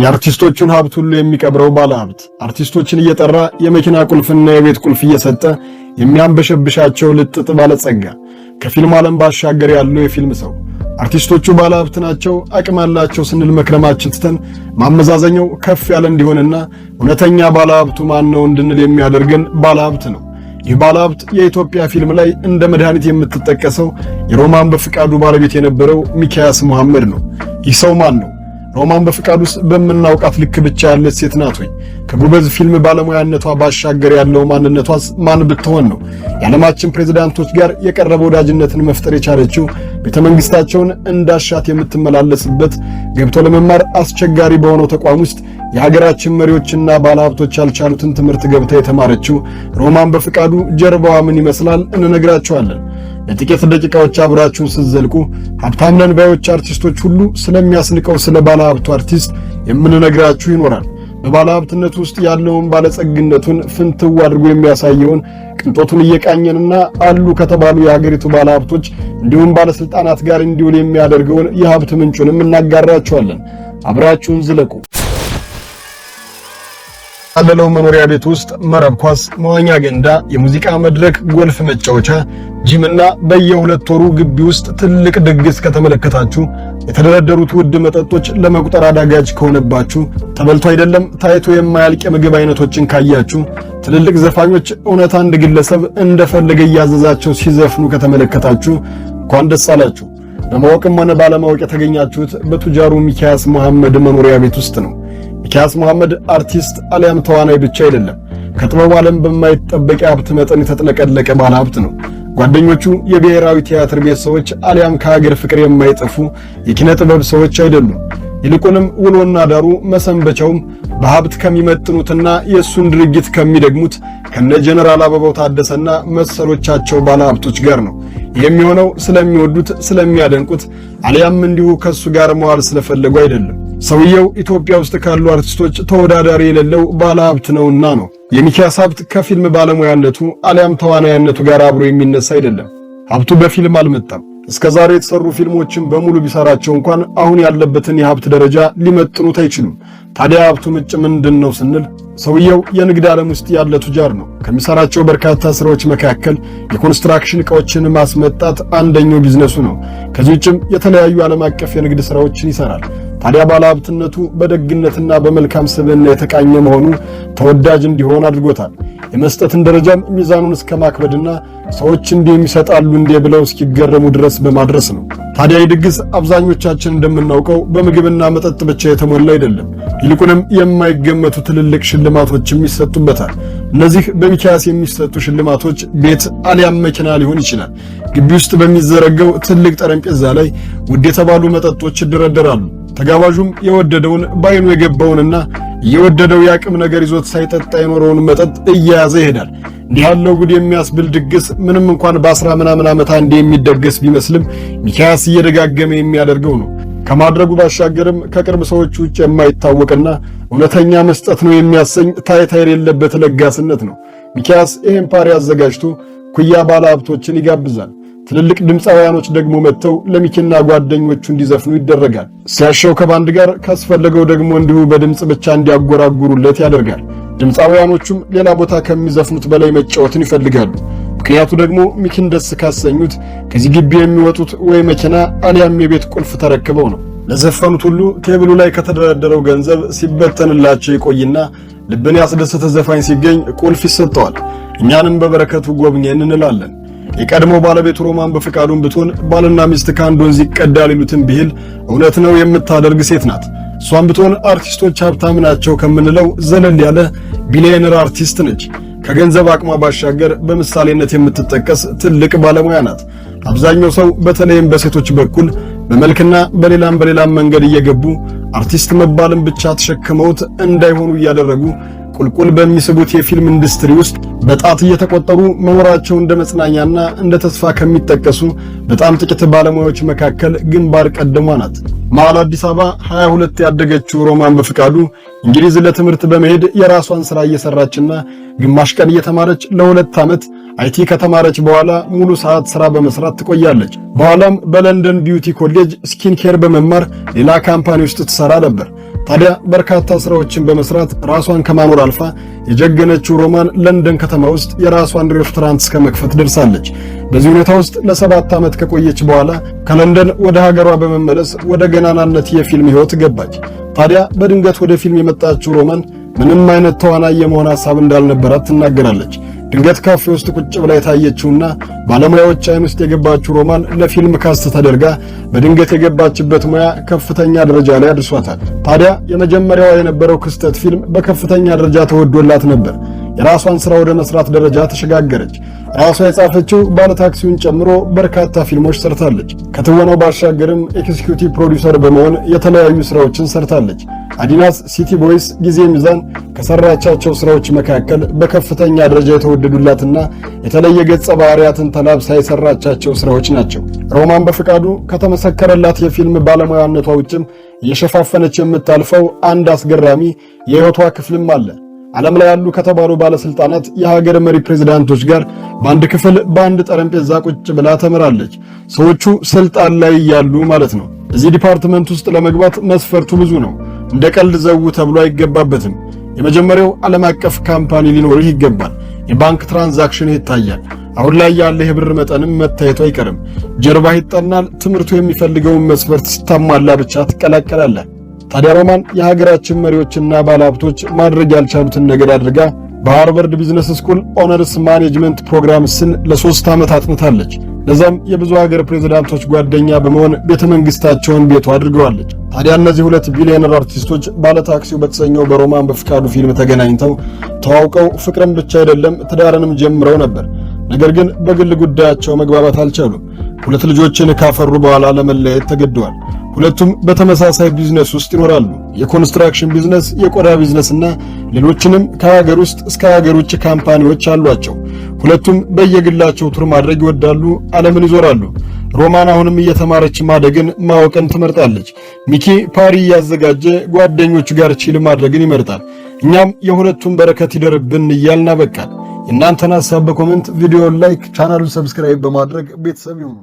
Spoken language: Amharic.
የአርቲስቶቹን ሀብት ሁሉ የሚቀብረው ባለሀብት አርቲስቶችን እየጠራ የመኪና ቁልፍና የቤት ቁልፍ እየሰጠ የሚያንበሸብሻቸው ልጥጥ ባለጸጋ ከፊልም ዓለም ባሻገር ያለው የፊልም ሰው አርቲስቶቹ ባለሀብት ናቸው አቅም አላቸው ስንል መክረማችን ትተን ማመዛዘኛው ከፍ ያለ እንዲሆንና እውነተኛ ባለሀብቱ ማን ነው እንድንል የሚያደርገን ባለሀብት ነው። ይህ ባለሀብት የኢትዮጵያ ፊልም ላይ እንደ መድኃኒት የምትጠቀሰው የሮማን በፍቃዱ ባለቤት የነበረው ሚኪያስ መሐመድ ነው። ይህ ሰው ማን ነው? ሮማን በፍቃዱስ በመናውቃት ልክ ብቻ ያለች ሴት ናት ወይ? ከጉበዝ ፊልም ባለሙያነቷ ባሻገር ያለው ማንነቷስ ማን ብትሆን ነው የዓለማችን ፕሬዝዳንቶች ጋር የቀረበ ወዳጅነትን መፍጠር የቻለችው? ቤተመንግስታቸውን እንዳሻት የምትመላለስበት ገብቶ ለመማር አስቸጋሪ በሆነው ተቋም ውስጥ የሀገራችን መሪዎችና ባለሀብቶች ያልቻሉትን ትምህርት ገብታ የተማረችው ሮማን በፍቃዱ ጀርባዋ ምን ይመስላል እንነግራችኋለን። ለጥቂት ደቂቃዎች አብራችሁን ስትዘልቁ ሀብታም ነን ባዮች አርቲስቶች ሁሉ ስለሚያስንቀው ስለ ባለሀብቱ አርቲስት የምንነግራችሁ ይኖራል። በባለሀብትነቱ ውስጥ ያለውን ባለጸግነቱን ፍንትው አድርጎ የሚያሳየውን ቅንጦቱን እየቃኘንና አሉ ከተባሉ የሀገሪቱ ባለሀብቶች እንዲሁም ባለስልጣናት ጋር እንዲውል የሚያደርገውን የሀብት ምንጩንም እናጋራችኋለን። አብራችሁን ዝለቁ። ያለለው መኖሪያ ቤት ውስጥ መረብ ኳስ፣ መዋኛ ገንዳ፣ የሙዚቃ መድረክ፣ ጎልፍ መጫወቻ፣ ጂምና በየሁለት ወሩ ግቢ ውስጥ ትልቅ ድግስ ከተመለከታችሁ የተደረደሩት ውድ መጠጦች ለመቁጠር አዳጋጅ ከሆነባችሁ ተበልቶ አይደለም ታይቶ የማያልቅ የምግብ አይነቶችን ካያችሁ ትልልቅ ዘፋኞች እውነት አንድ ግለሰብ እንደፈለገ እያዘዛቸው ሲዘፍኑ ከተመለከታችሁ እንኳን ደስ አላችሁ። በማወቅም ሆነ ባለማወቅ የተገኛችሁት በቱጃሩ ሚኪያስ መሐመድ መኖሪያ ቤት ውስጥ ነው። ሚኪያስ መሐመድ አርቲስት አሊያም ተዋናይ ብቻ አይደለም። ከጥበብ ዓለም በማይጠበቅ የሀብት መጠን የተጥለቀለቀ ባለሀብት ነው። ጓደኞቹ የብሔራዊ ቲያትር ቤት ሰዎች አሊያም ከሀገር ፍቅር የማይጠፉ የኪነ ጥበብ ሰዎች አይደሉም። ይልቁንም ውሎና ዳሩ መሰንበቻውም በሀብት ከሚመጥኑትና የእሱን ድርጊት ከሚደግሙት ከነ ጀነራል አበባው ታደሰና መሰሎቻቸው ባለሀብቶች ጋር ነው። የሚሆነው ስለሚወዱት ስለሚያደንቁት አሊያም እንዲሁ ከሱ ጋር መዋል ስለፈለጉ አይደለም። ሰውየው ኢትዮጵያ ውስጥ ካሉ አርቲስቶች ተወዳዳሪ የሌለው ባለሀብት ነውና ነው። የሚኪያስ ሀብት ከፊልም ባለሙያነቱ አሊያም ተዋናይነቱ ጋር አብሮ የሚነሳ አይደለም። ሀብቱ በፊልም አልመጣም። እስከዛሬ የተሰሩ ፊልሞችን በሙሉ ቢሰራቸው እንኳን አሁን ያለበትን የሀብት ደረጃ ሊመጥኑት አይችሉም። ታዲያ ሀብቱ ምንጭ ምንድነው ስንል ሰውየው የንግድ ዓለም ውስጥ ያለ ቱጃር ነው። ከሚሰራቸው በርካታ ስራዎች መካከል የኮንስትራክሽን ዕቃዎችን ማስመጣት አንደኛው ቢዝነሱ ነው። ከዚህ ውጭም የተለያዩ ዓለም አቀፍ የንግድ ስራዎችን ይሰራል። ታዲያ ባለሀብትነቱ በደግነትና በመልካም ስብዕና የተቃኘ መሆኑ ተወዳጅ እንዲሆን አድርጎታል። የመስጠትን ደረጃም ሚዛኑን እስከ ማክበድና ሰዎች እንዲህ የሚሰጣሉ እንዴ ብለው እስኪገረሙ ድረስ በማድረስ ነው። ታዲያ ድግስ አብዛኞቻችን እንደምናውቀው በምግብና መጠጥ ብቻ የተሞላ አይደለም። ይልቁንም የማይገመቱ ትልልቅ ሽልማቶችም ይሰጡበታል። እነዚህ በሚኪያስ የሚሰጡ ሽልማቶች ቤት አሊያም መኪና ሊሆን ይችላል። ግቢ ውስጥ በሚዘረገው ትልቅ ጠረጴዛ ላይ ውድ የተባሉ መጠጦች ይደረደራሉ። ተጋባዡም የወደደውን ባይኑ የገባውንና የወደደው ያቅም ነገር ይዞት ሳይጠጣ የኖረውን መጠጥ እየያዘ ይሄዳል። እንዲህ ያለው ጉድ የሚያስብል ድግስ ምንም እንኳን በ10 ምናምን ዓመት አንዴ የሚደገስ ቢመስልም ሚኪያስ እየደጋገመ የሚያደርገው ነው። ከማድረጉ ባሻገርም ከቅርብ ሰዎች ውጭ የማይታወቅና እውነተኛ መስጠት ነው የሚያሰኝ ታይታ የሌለበት ለጋስነት ነው። ሚኪያስ ይህን ፓሪ አዘጋጅቶ ኩያ ባለሀብቶችን ይጋብዛል። ትልልቅ ድምፃውያኖች ደግሞ መጥተው ለሚኪና ጓደኞቹ እንዲዘፍኑ ይደረጋል። ሲያሻው ከባንድ ጋር ካስፈለገው ደግሞ እንዲሁ በድምጽ ብቻ እንዲያጎራጉሩለት ያደርጋል። ድምፃውያኖቹም ሌላ ቦታ ከሚዘፍኑት በላይ መጫወትን ይፈልጋሉ። ምክንያቱ ደግሞ ሚኪን ደስ ካሰኙት ከዚህ ግቢ የሚወጡት ወይ መኪና አሊያም የቤት ቁልፍ ተረክበው ነው። ለዘፈኑት ሁሉ ቴብሉ ላይ ከተደረደረው ገንዘብ ሲበተንላቸው ይቆይና ልብን ያስደሰተ ዘፋኝ ሲገኝ ቁልፍ ይሰጠዋል። እኛንም በበረከቱ ጎብኘን እንላለን። የቀድሞ ባለቤቱ ሮማን በፍቃዱን ብትሆን ባልና ሚስት ከአንድ ወንዝ ይቀዳል ይሉትን ቢል እውነት ነው የምታደርግ ሴት ናት። እሷን ብትሆን አርቲስቶች ሀብታም ናቸው ከምንለው ዘለል ያለ ቢሊየነር አርቲስት ነች። ከገንዘብ አቅሟ ባሻገር በምሳሌነት የምትጠቀስ ትልቅ ባለሙያ ናት። አብዛኛው ሰው በተለይም በሴቶች በኩል በመልክና በሌላም መንገድ እየገቡ አርቲስት መባልን ብቻ ተሸክመውት እንዳይሆኑ እያደረጉ ቁልቁል በሚስቡት የፊልም ኢንዱስትሪ ውስጥ በጣት እየተቆጠሩ መኖራቸው እንደ መጽናኛና እንደ ተስፋ ከሚጠቀሱ በጣም ጥቂት ባለሙያዎች መካከል ግንባር ቀደሟ ናት። መሃል አዲስ አበባ 22 ያደገችው ሮማን በፍቃዱ እንግሊዝ ለትምህርት በመሄድ የራሷን ስራ እየሰራችና ግማሽ ቀን እየተማረች ለ2 ዓመት አይቲ ከተማረች በኋላ ሙሉ ሰዓት ስራ በመስራት ትቆያለች። በኋላም በለንደን ቢዩቲ ኮሌጅ ስኪን ኬር በመማር ሌላ ካምፓኒ ውስጥ ትሰራ ነበር። ታዲያ በርካታ ስራዎችን በመስራት ራሷን ከማኖር አልፋ የጀገነችው ሮማን ለንደን ከተማ ውስጥ የራሷን ሬስቶራንት እስከ መክፈት ደርሳለች። በዚህ ሁኔታ ውስጥ ለ7 ዓመት ከቆየች በኋላ ከለንደን ወደ ሀገሯ በመመለስ ወደ ገናናነት የፊልም ህይወት ገባች። ታዲያ በድንገት ወደ ፊልም የመጣችው ሮማን ምንም አይነት ተዋናይ የመሆን ሐሳብ እንዳልነበራት ትናገራለች። ድንገት ካፌ ውስጥ ቁጭ ብላ የታየችውና ባለሙያዎች አይን ውስጥ የገባችው ሮማን ለፊልም ካስት ተደርጋ በድንገት የገባችበት ሙያ ከፍተኛ ደረጃ ላይ አድርሷታል። ታዲያ የመጀመሪያዋ የነበረው ክስተት ፊልም በከፍተኛ ደረጃ ተወዶላት ነበር። የራሷን ስራ ወደ መስራት ደረጃ ተሸጋገረች። ራሷ የጻፈችው ባለታክሲውን ጨምሮ በርካታ ፊልሞች ሰርታለች። ከትወናው ባሻገርም ኤክስኪዩቲቭ ፕሮዲውሰር በመሆን የተለያዩ ስራዎችን ሰርታለች። አዲናስ፣ ሲቲ ቦይስ፣ ጊዜ ሚዛን ከሰራቻቸው ስራዎች መካከል በከፍተኛ ደረጃ የተወደዱላትና የተለየ ገጸ ባህሪያትን ተላብሳ የሰራቻቸው ስራዎች ናቸው። ሮማን በፍቃዱ ከተመሰከረላት የፊልም ባለሙያነቷ ውጭም እየሸፋፈነች የምታልፈው አንድ አስገራሚ የህይወቷ ክፍልም አለ። ዓለም ላይ ያሉ ከተባሉ ባለስልጣናት የሀገር መሪ ፕሬዝዳንቶች ጋር በአንድ ክፍል በአንድ ጠረጴዛ ቁጭ ብላ ተመራለች። ሰዎቹ ስልጣን ላይ ያሉ ማለት ነው። እዚህ ዲፓርትመንት ውስጥ ለመግባት መስፈርቱ ብዙ ነው። እንደ ቀልድ ዘው ተብሎ አይገባበትም። የመጀመሪያው ዓለም አቀፍ ካምፓኒ ሊኖርህ ይገባል። የባንክ ትራንዛክሽን ይታያል። አሁን ላይ ያለ የብር መጠንም መታየቱ አይቀርም። ጀርባህ ይጠናል። ትምህርቱ የሚፈልገውን መስፈርት ስታሟላ ብቻ ትቀላቀላለህ። ታዲያ ሮማን የሀገራችን መሪዎችና ባለሀብቶች ማድረግ ያልቻሉትን ነገር አድርጋ በሃርቨርድ ቢዝነስ ስኩል ኦነርስ ማኔጅመንት ፕሮግራምስን ለ3 ዓመት አጥንታለች። ለዛም የብዙ ሀገር ፕሬዝዳንቶች ጓደኛ በመሆን ቤተመንግስታቸውን ቤቷ አድርገዋለች። ታዲያ እነዚህ 2 ቢሊዮነር አርቲስቶች ባለታክሲው በተሰኘው በሮማን በፍቃዱ ፊልም ተገናኝተው ተዋውቀው ፍቅርን ብቻ አይደለም ትዳርንም ጀምረው ነበር። ነገር ግን በግል ጉዳያቸው መግባባት አልቻሉም። 2 ልጆችን ካፈሩ በኋላ ለመለያየት ተገደዋል። ሁለቱም በተመሳሳይ ቢዝነስ ውስጥ ይኖራሉ። የኮንስትራክሽን ቢዝነስ፣ የቆዳ ቢዝነስና ሌሎችንም ከሀገር ውስጥ እስከ ሀገር ውጭ ካምፓኒዎች አሏቸው። ሁለቱም በየግላቸው ቱር ማድረግ ይወዳሉ፣ ዓለምን ይዞራሉ። ሮማን አሁንም እየተማረች ማደግን ማወቅን ትመርጣለች። ሚኪ ፓሪ እያዘጋጀ ጓደኞቹ ጋር ቺል ማድረግን ይመርጣል። እኛም የሁለቱም በረከት ይደርብን እያልን አበቃን። የእናንተን ሐሳብ በኮሜንት ቪዲዮውን ላይክ፣ ቻናሉን ሰብስክራይብ በማድረግ ቤተሰብ ይሁኑ።